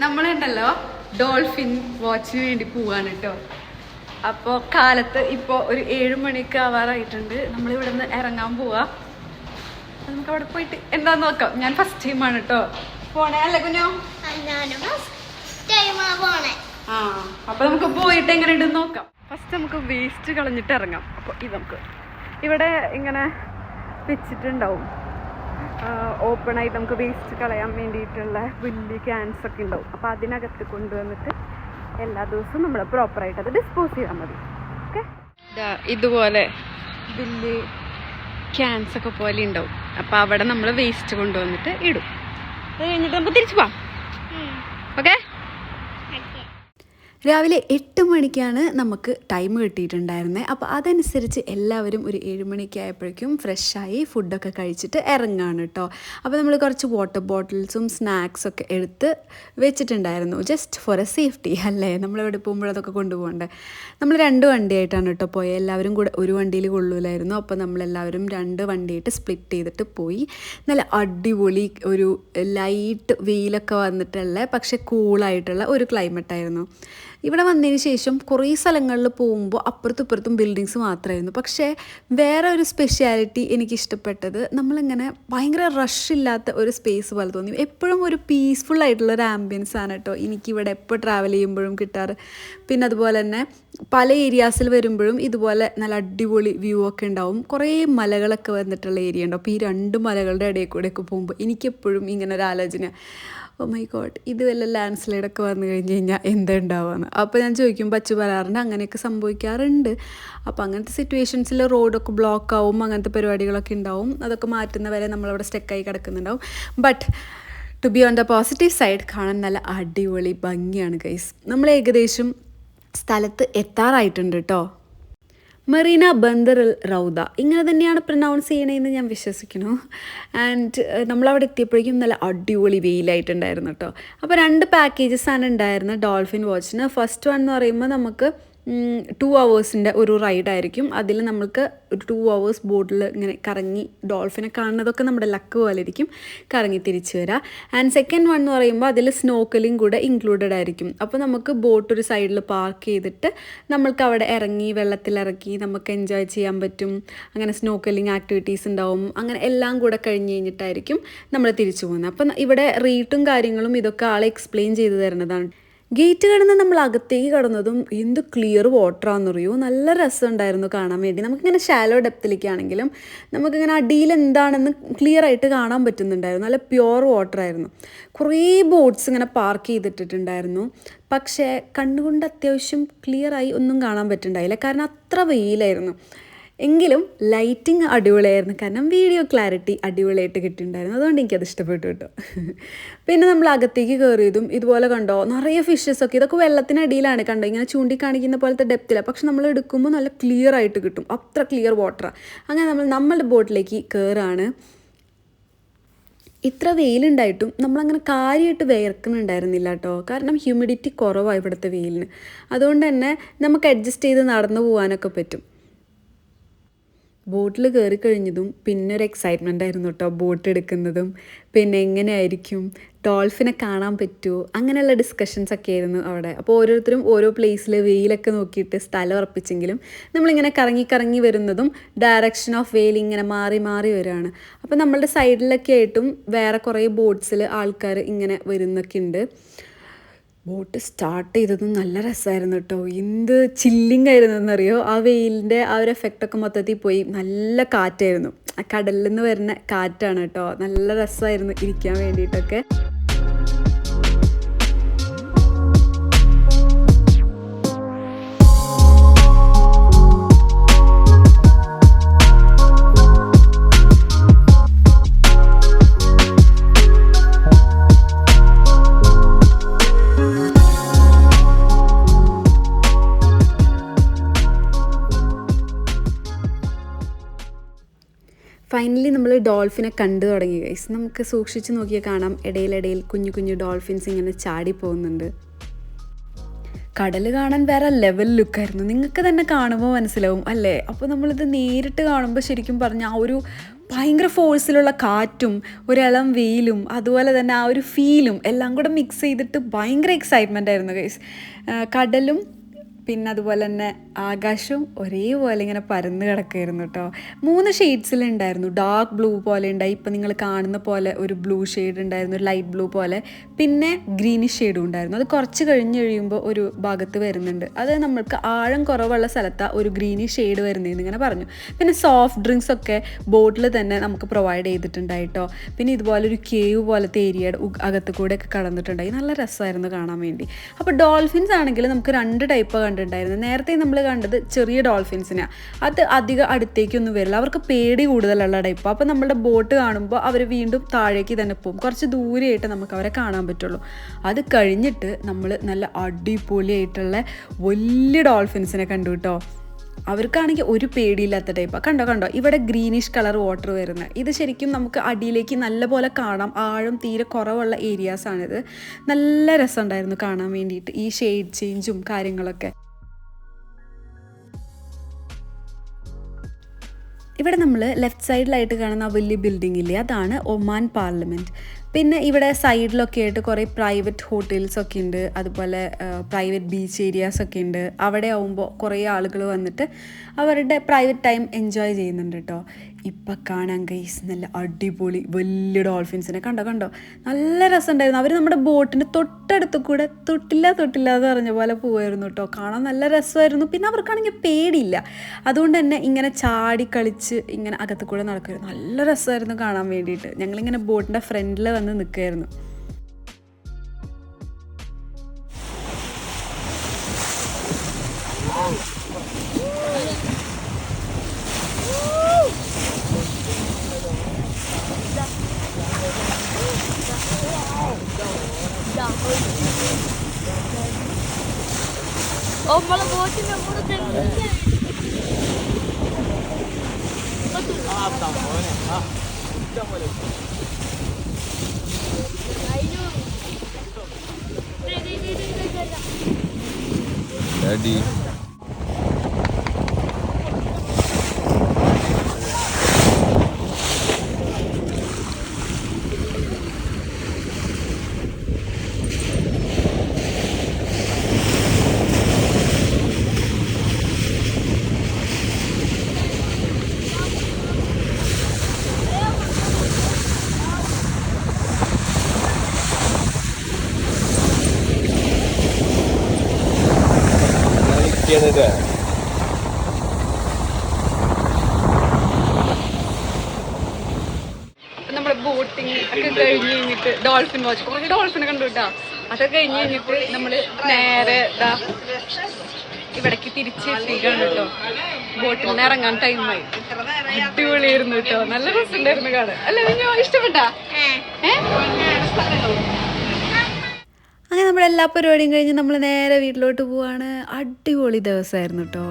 നമ്മളുണ്ടല്ലോ dolphin വാച്ചിന് വേണ്ടി പോവാണ് കേട്ടോ. അപ്പോൾ കാലത്ത് ഇപ്പോൾ ഒരു 7 മണിക്ക് ആവാറായിട്ടുണ്ട്. നമ്മളിവിടെ നിന്ന് ഇറങ്ങാൻ പോവാ. നമുക്ക് അവിടെ പോയിട്ട് എന്താന്ന് നോക്കാം. ഞാൻ ഫസ്റ്റ് ടൈമാണ് കേട്ടോ പോണേ. അല്ലേ കുഞ്ഞോ? ആ, അപ്പൊ നമുക്ക് പോയിട്ട് എങ്ങനെയുണ്ടെന്ന് നോക്കാം. ഫസ്റ്റ് നമുക്ക് വേസ്റ്റ് കളഞ്ഞിട്ട് ഇറങ്ങാം. അപ്പോൾ ഇത് നമുക്ക് ഇവിടെ ഇങ്ങനെ വെച്ചിട്ടുണ്ടാവും, ഓപ്പൺ ആയിട്ട് നമുക്ക് വേസ്റ്റ് കളയാൻ വേണ്ടിയിട്ടുള്ള വലിയ ക്യാൻസ് ഒക്കെ ഉണ്ടാവും. അപ്പോൾ അതിനകത്ത് കൊണ്ടുവന്നിട്ട് എല്ലാ ദിവസവും നമ്മൾ പ്രോപ്പറായിട്ട് അത് ഡിസ്പോസ് ചെയ്താൽ മതി. ഓക്കെ, ഇതുപോലെ വലിയ ക്യാൻസ് ഒക്കെ പോലെ ഉണ്ടാവും. അപ്പോൾ അവിടെ നമ്മൾ വേസ്റ്റ് കൊണ്ടുവന്നിട്ട് ഇടും. അത് കഴിഞ്ഞിട്ട് നമുക്ക് തിരിച്ചു പോവാം. ഓക്കെ, രാവിലെ 8 മണിക്കാണ് നമുക്ക് ടൈം കിട്ടിയിട്ടുണ്ടായിരുന്നത്. അപ്പോൾ അതനുസരിച്ച് എല്ലാവരും ഒരു 7 മണിക്ക് ആയപ്പോഴേക്കും ഫ്രഷായി ഫുഡൊക്കെ കഴിച്ചിട്ട് ഇറങ്ങുകയാണ് കേട്ടോ. അപ്പോൾ നമ്മൾ കുറച്ച് വാട്ടർ ബോട്ടിൽസും സ്നാക്സൊക്കെ എടുത്ത് വെച്ചിട്ടുണ്ടായിരുന്നു, ജസ്റ്റ് ഫോർ എ സേഫ്റ്റി അല്ലേ. നമ്മളെവിടെ പോകുമ്പോഴതൊക്കെ കൊണ്ടുപോകണ്ടേ. നമ്മൾ 2 വണ്ടിയായിട്ടാണ് കേട്ടോ പോയത്. എല്ലാവരും കൂടെ ഒരു വണ്ടിയിൽ കൊള്ളൂലായിരുന്നു. അപ്പോൾ നമ്മളെല്ലാവരും 2 വണ്ടിയായിട്ട് സ്പ്ലിറ്റ് ചെയ്തിട്ട് പോയി. നല്ല അടിപൊളി ഒരു ലൈറ്റ് വെയിലൊക്കെ വന്നിട്ടുള്ള പക്ഷേ കൂളായിട്ടുള്ള ഒരു ക്ലൈമറ്റായിരുന്നു. ഇവിടെ വന്നതിന് ശേഷം കുറേ സ്ഥലങ്ങളിൽ പോകുമ്പോൾ അപ്പുറത്തും ഇപ്പുറത്തും ബിൽഡിങ്സ് മാത്രമായിരുന്നു. പക്ഷേ വേറെ ഒരു സ്പെഷ്യാലിറ്റി എനിക്കിഷ്ടപ്പെട്ടത്, നമ്മളിങ്ങനെ ഭയങ്കര റഷ് ഇല്ലാത്ത ഒരു സ്പേസ് പോലെ തോന്നി. എപ്പോഴും ഒരു പീസ്ഫുൾ ആയിട്ടുള്ളൊരു ആംബിയൻസ് ആണ് കേട്ടോ എനിക്കിവിടെ എപ്പോൾ ട്രാവൽ ചെയ്യുമ്പോഴും കിട്ടാറ്. പിന്നെ അതുപോലെ തന്നെ പല ഏരിയാസിൽ വരുമ്പോഴും ഇതുപോലെ നല്ല അടിപൊളി വ്യൂ ഒക്കെ ഉണ്ടാവും. കുറേ മലകളൊക്കെ വന്നിട്ടുള്ള ഏരിയ ഉണ്ടാവും. അപ്പോൾ ഈ 2 മലകളുടെ ഇടയിൽ കൂടെയൊക്കെ പോകുമ്പോൾ എനിക്കെപ്പോഴും ഇങ്ങനെ ഒരു ആലോചന, ഓ മൈ ഗോഡ്, ഇത് വല്ല ലാൻഡ് സ്ലൈഡൊക്കെ വന്നു കഴിഞ്ഞ് കഴിഞ്ഞാൽ എന്തുണ്ടാവുമെന്ന്. അപ്പോൾ ഞാൻ ചോദിക്കുമ്പോൾ അച്ചു പറയാറുണ്ട് അങ്ങനെയൊക്കെ സംഭവിക്കാറുണ്ട്. അപ്പോൾ അങ്ങനത്തെ സിറ്റുവേഷൻസിൽ റോഡൊക്കെ ബ്ലോക്ക് ആവും, അങ്ങനത്തെ പരിപാടികളൊക്കെ ഉണ്ടാവും. അതൊക്കെ മാറ്റുന്നവരെ നമ്മളവിടെ സ്റ്റക്കായി കിടക്കുന്നുണ്ടാവും. But to be on the positive side, കാണാൻ നല്ല അടിപൊളി ഭംഗിയാണ് ഗൈസ്. നമ്മൾ ഏകദേശം സ്ഥലത്ത് എത്താറായിട്ടുണ്ട് കേട്ടോ. മറീന ബന്ദർ റൗദ, ഇങ്ങനെ തന്നെയാണ് പ്രൊനൗൺസ് ചെയ്യണതെന്ന് ഞാൻ വിശ്വസിക്കുന്നു. ആൻഡ് നമ്മളവിടെ എത്തിയപ്പോഴേക്കും നല്ല അടിപൊളി വെയിലായിട്ടുണ്ടായിരുന്നു കേട്ടോ. അപ്പോൾ 2 പാക്കേജസാണ് ഉണ്ടായിരുന്നത് ഡോൾഫിൻ വാച്ചിന്. ഫസ്റ്റ് വൺ എന്ന് പറയുമ്പോൾ നമുക്ക് 2 hours ഒരു റൈഡായിരിക്കും. അതിൽ നമുക്ക് ഒരു 2 hours ബോട്ടിൽ ഇങ്ങനെ കറങ്ങി ഡോൾഫിനെ കാണുന്നതൊക്കെ നമ്മുടെ ലക്ക് പോലെ ഇരിക്കും, കറങ്ങി തിരിച്ചു വരാം. ആൻഡ് സെക്കൻഡ് വൺ എന്ന് പറയുമ്പോൾ അതിൽ സ്നോക്കലിംഗ് കൂടെ ഇൻക്ലൂഡഡ് ആയിരിക്കും. അപ്പോൾ നമുക്ക് ബോട്ട് ഒരു സൈഡിൽ പാർക്ക് ചെയ്തിട്ട് നമ്മൾക്ക് അവിടെ ഇറങ്ങി വെള്ളത്തിലിറക്കി നമുക്ക് എൻജോയ് ചെയ്യാൻ പറ്റും. അങ്ങനെ സ്നോക്കലിംഗ് ആക്ടിവിറ്റീസ് ഉണ്ടാവും. അങ്ങനെ എല്ലാം കൂടെ കഴിഞ്ഞ് കഴിഞ്ഞിട്ടായിരിക്കും നമ്മൾ തിരിച്ചു പോകുന്നത്. അപ്പം ഇവിടെ റേറ്റും കാര്യങ്ങളും ഇതൊക്കെ ആളെ എക്സ്പ്ലെയിൻ ചെയ്ത് തരുന്നതാണ്. ഗേറ്റ് കടന്ന് നമ്മൾ അകത്തേക്ക് കടന്നതും എന്ത് ക്ലിയർ വാട്ടറാണെന്നറിയോ, നല്ല രസമുണ്ടായിരുന്നു കാണാൻ വേണ്ടി. നമുക്കിങ്ങനെ ഷാലോ ഡെപ്തിലേക്കാണെങ്കിലും നമുക്കിങ്ങനെ അടിയിൽ എന്താണെന്ന് ക്ലിയർ ആയിട്ട് കാണാൻ പറ്റുന്നുണ്ടായിരുന്നു. നല്ല പ്യുവർ വാട്ടറായിരുന്നു. കുറേ ബോട്ട്സ് ഇങ്ങനെ പാർക്ക് ചെയ്തിട്ടുണ്ടായിരുന്നു. പക്ഷേ കണ്ണുകൊണ്ട് അത്യാവശ്യം ക്ലിയറായി ഒന്നും കാണാൻ പറ്റുന്നുണ്ടായില്ല, കാരണം അത്ര വെയിലായിരുന്നു. എങ്കിലും ലൈറ്റിങ് അടിപൊളിയായിരുന്നു, കാരണം വീഡിയോ ക്ലാരിറ്റി അടിപൊളിയായിട്ട് കിട്ടിയിട്ടുണ്ടായിരുന്നു. അതുകൊണ്ട് എനിക്കത് ഇഷ്ടപ്പെട്ടു കേട്ടോ. പിന്നെ നമ്മൾ അകത്തേക്ക് കയറിയതും ഇതുപോലെ കണ്ടോ, നിറയെ ഫിഷസൊക്കെ. ഇതൊക്കെ വെള്ളത്തിനടിയിലാണ് കണ്ടോ, ഇങ്ങനെ ചൂണ്ടിക്കാണിക്കുന്ന പോലത്തെ ഡെപ്തിലാണ്. പക്ഷെ നമ്മൾ എടുക്കുമ്പോൾ നല്ല ക്ലിയർ ആയിട്ട് കിട്ടും, അത്ര ക്ലിയർ വാട്ടറാണ്. അങ്ങനെ നമ്മളുടെ ബോട്ടിലേക്ക് കയറാണ്. ഇത്ര വെയിലുണ്ടായിട്ടും നമ്മളങ്ങനെ കാര്യമായിട്ട് വിയർക്കുന്നുണ്ടായിരുന്നില്ല കേട്ടോ, കാരണം ഹ്യൂമിഡിറ്റി കുറവാണ് ഇവിടുത്തെ വെയിലിന്. അതുകൊണ്ട് തന്നെ നമുക്ക് അഡ്ജസ്റ്റ് ചെയ്ത് നടന്നു പോകാനൊക്കെ പറ്റും. ബോട്ടിൽ കയറി കഴിഞ്ഞതും പിന്നെ ഒരു എക്സൈറ്റ്മെൻ്റ് ആയിരുന്നു കേട്ടോ, ബോട്ട് എടുക്കുന്നതും പിന്നെ എങ്ങനെയായിരിക്കും ഡോൾഫിനെ കാണാൻ പറ്റുമോ അങ്ങനെയുള്ള ഡിസ്കഷൻസ് ഒക്കെ ആയിരുന്നു അവിടെ. അപ്പോൾ ഓരോരുത്തരും ഓരോ പ്ലേസിൽ വെയിലൊക്കെ നോക്കിയിട്ട് സ്ഥലം ഉറപ്പിച്ചെങ്കിലും നമ്മളിങ്ങനെ കറങ്ങി കറങ്ങി വരുന്നതും ഡയറക്ഷൻ ഓഫ് വെയിൽ ഇങ്ങനെ മാറി മാറി വരികയാണ്. അപ്പോൾ നമ്മളുടെ സൈഡിലൊക്കെ ആയിട്ടും വേറെ കുറേ ബോട്ട്സിൽ ആൾക്കാർ ഇങ്ങനെ വരുന്നൊക്കെ ഉണ്ട്. ബോട്ട് സ്റ്റാർട്ട് ചെയ്തതും നല്ല രസമായിരുന്നു കേട്ടോ. എന്ത് ചില്ലിങ് ആയിരുന്നു എന്നറിയോ, ആ വെയിലിൻ്റെ ആ ഒരു എഫക്റ്റൊക്കെ മൊത്തത്തിൽ പോയി. നല്ല കാറ്റായിരുന്നു, ആ കടലിൽ നിന്ന് വരുന്ന കാറ്റാണ് കേട്ടോ. നല്ല രസമായിരുന്നു ഇരിക്കാൻ വേണ്ടിയിട്ടൊക്കെ. ഫൈനലി നമ്മൾ ഡോൾഫിനെ കണ്ടു തുടങ്ങി ഗൈസ്. നമുക്ക് സൂക്ഷിച്ച് നോക്കിയാൽ കാണാം, ഇടയിലിടയിൽ കുഞ്ഞു കുഞ്ഞു ഡോൾഫിൻസ് ഇങ്ങനെ ചാടി പോകുന്നുണ്ട്. കടൽ കാണാൻ വേറെ ലെവൽ ലുക്കായിരുന്നു, നിങ്ങൾക്ക് തന്നെ കാണുമ്പോൾ മനസ്സിലാവും അല്ലേ. അപ്പോൾ നമ്മളിത് നേരിട്ട് കാണുമ്പോൾ ശരിക്കും പറഞ്ഞാൽ ആ ഒരു ഭയങ്കര ഫോഴ്സിലുള്ള കാറ്റും ഒരിളം വെയിലും അതുപോലെ തന്നെ ആ ഒരു ഫീലും എല്ലാം കൂടെ മിക്സ് ചെയ്തിട്ട് ഭയങ്കര എക്സൈറ്റ്മെൻ്റ് ആയിരുന്നു ഗൈസ്. കടലും പിന്നെ അതുപോലെ തന്നെ ആകാശവും ഒരേപോലെ ഇങ്ങനെ പരന്ന് കിടക്കുമായിരുന്നു കേട്ടോ. 3 ഷെയ്ഡ്സിലുണ്ടായിരുന്നു. ഡാർക്ക് ബ്ലൂ പോലെ ഉണ്ടായി, ഇപ്പം നിങ്ങൾ കാണുന്ന പോലെ ഒരു ബ്ലൂ ഷെയ്ഡ് ഉണ്ടായിരുന്നു, ലൈറ്റ് ബ്ലൂ പോലെ, പിന്നെ ഗ്രീനിഷ് ഷെയ്ഡും ഉണ്ടായിരുന്നു. അത് കുറച്ച് കഴിഞ്ഞ് കഴിയുമ്പോൾ ഒരു ഭാഗത്ത് വരുന്നുണ്ട്, അത് നമ്മൾക്ക് ആഴം കുറവുള്ള സ്ഥലത്താണ് ഒരു ഗ്രീനിഷ് ഷെയ്ഡ് വരുന്നതെന്ന് ഇങ്ങനെ പറഞ്ഞു. പിന്നെ സോഫ്റ്റ് ഡ്രിങ്ക്സ് ഒക്കെ ബോട്ടിൽ തന്നെ നമുക്ക് പ്രൊവൈഡ് ചെയ്തിട്ടുണ്ടായിട്ടോ. പിന്നെ ഇതുപോലെ ഒരു കേവ് പോലത്തെ ഏരിയയുടെ അകത്ത് കൂടെയൊക്കെ കടന്നിട്ടുണ്ടായി. നല്ല രസമായിരുന്നു കാണാൻ വേണ്ടി. അപ്പോൾ ഡോൾഫിൻസ് ആണെങ്കിൽ നമുക്ക് 2 ടൈപ്പ് കണ്ടിട്ടുണ്ടായിരുന്നു. നേരത്തെ നമ്മൾ കണ്ടത് ചെറിയ ഡോൾഫിൻസിനാണ്, അത് അധികം അടുത്തേക്കൊന്നും വരില്ല, അവർക്ക് പേടി കൂടുതലുള്ള ടൈപ്പ്. അപ്പോൾ നമ്മുടെ ബോട്ട് കാണുമ്പോൾ അവർ വീണ്ടും താഴേക്ക് തന്നെ പോകും, കുറച്ച് ദൂരെയായിട്ട് നമുക്ക് അവരെ കാണാൻ പറ്റുള്ളൂ. അത് കഴിഞ്ഞിട്ട് നമ്മൾ നല്ല അടിപൊളിയായിട്ടുള്ള വലിയ ഡോൾഫിൻസിനെ കണ്ടു കേട്ടോ. അവർക്കാണെങ്കിൽ ഒരു പേടിയില്ലാത്ത ടൈപ്പാണ്. കണ്ടോ ഇവിടെ ഗ്രീനിഷ് കളർ വാട്ടർ വരുന്നത്. ഇത് ശരിക്കും നമുക്ക് അടിയിലേക്ക് നല്ലപോലെ കാണാം, ആഴം തീരെ കുറവുള്ള ഏരിയാസാണിത്. നല്ല രസമുണ്ടായിരുന്നു കാണാൻ വേണ്ടിയിട്ട് ഈ ഷെയ്ഡ് ചേഞ്ചും കാര്യങ്ങളൊക്കെ. ഇവിടെ നമ്മൾ ലെഫ്റ്റ് സൈഡിലായിട്ട് കാണുന്ന വലിയ ബിൽഡിംഗ് ഇല്ലേ, അതാണ് ഒമാൻ പാർലമെൻറ്റ്. പിന്നെ ഇവിടെ സൈഡിലൊക്കെ ആയിട്ട് കുറേ പ്രൈവറ്റ് ഹോട്ടൽസൊക്കെ ഉണ്ട്, അതുപോലെ പ്രൈവറ്റ് ബീച്ച് ഏരിയാസൊക്കെ ഉണ്ട്. അവിടെ ആവുമ്പോൾ കുറേ ആളുകൾ വന്നിട്ട് അവരുടെ പ്രൈവറ്റ് ടൈം എൻജോയ് ചെയ്യുന്നുണ്ട് കേട്ടോ. ഇപ്പം കാണാൻ ഗൈസ് നല്ല അടിപൊളി വലിയ ഡോൾഫിൻസിനെ കണ്ടോ നല്ല രസമുണ്ടായിരുന്നു. അവർ നമ്മുടെ ബോട്ടിൻ്റെ തൊട്ടടുത്ത് കൂടെ തൊട്ടില്ല എന്ന് പറഞ്ഞ പോലെ പോവായിരുന്നു കേട്ടോ. കാണാൻ നല്ല രസമായിരുന്നു. പിന്നെ അവർക്കാണെങ്കിൽ പേടിയില്ല, അതുകൊണ്ട് തന്നെ ഇങ്ങനെ ചാടി കളിച്ച് ഇങ്ങനെ അകത്ത് കൂടെ നടക്കുമായിരുന്നു. നല്ല രസമായിരുന്നു കാണാൻ വേണ്ടിയിട്ട്. ഞങ്ങളിങ്ങനെ ബോട്ടിൻ്റെ ഫ്രണ്ടിൽ വന്ന് നിൽക്കുമായിരുന്നു. मला बोटीने पुढे Daddy. നമ്മുടെ ബോട്ടിങ് ഒക്കെ കഴിഞ്ഞ് കഴിഞ്ഞിട്ട് ഡോൾഫിൻ വാച്ച് കുറേ ഡോൾഫിനെ കണ്ടു കേട്ടോ. അതൊക്കെ കഴിഞ്ഞ് കഴിഞ്ഞിട്ട് നമ്മൾ നേരെ ഇവിടേക്ക് തിരിച്ചെത്തിക്കാണ് കേട്ടോ. ബോട്ടിൽ നിന്ന് ഇറങ്ങാൻ ടൈമായി. അടിപൊളിയായിരുന്നു കേട്ടോ, നല്ല രസമുണ്ടായിരുന്നു കാണാൻ. അല്ല നിങ്ങൾ ഇഷ്ടപ്പെട്ടാ? അങ്ങനെ നമ്മളെല്ലാ പരിപാടിയും കഴിഞ്ഞ് നമ്മൾ നേരെ വീട്ടിലോട്ട് പോവാണ്. അടിപൊളി ദിവസമായിരുന്നു കേട്ടോ.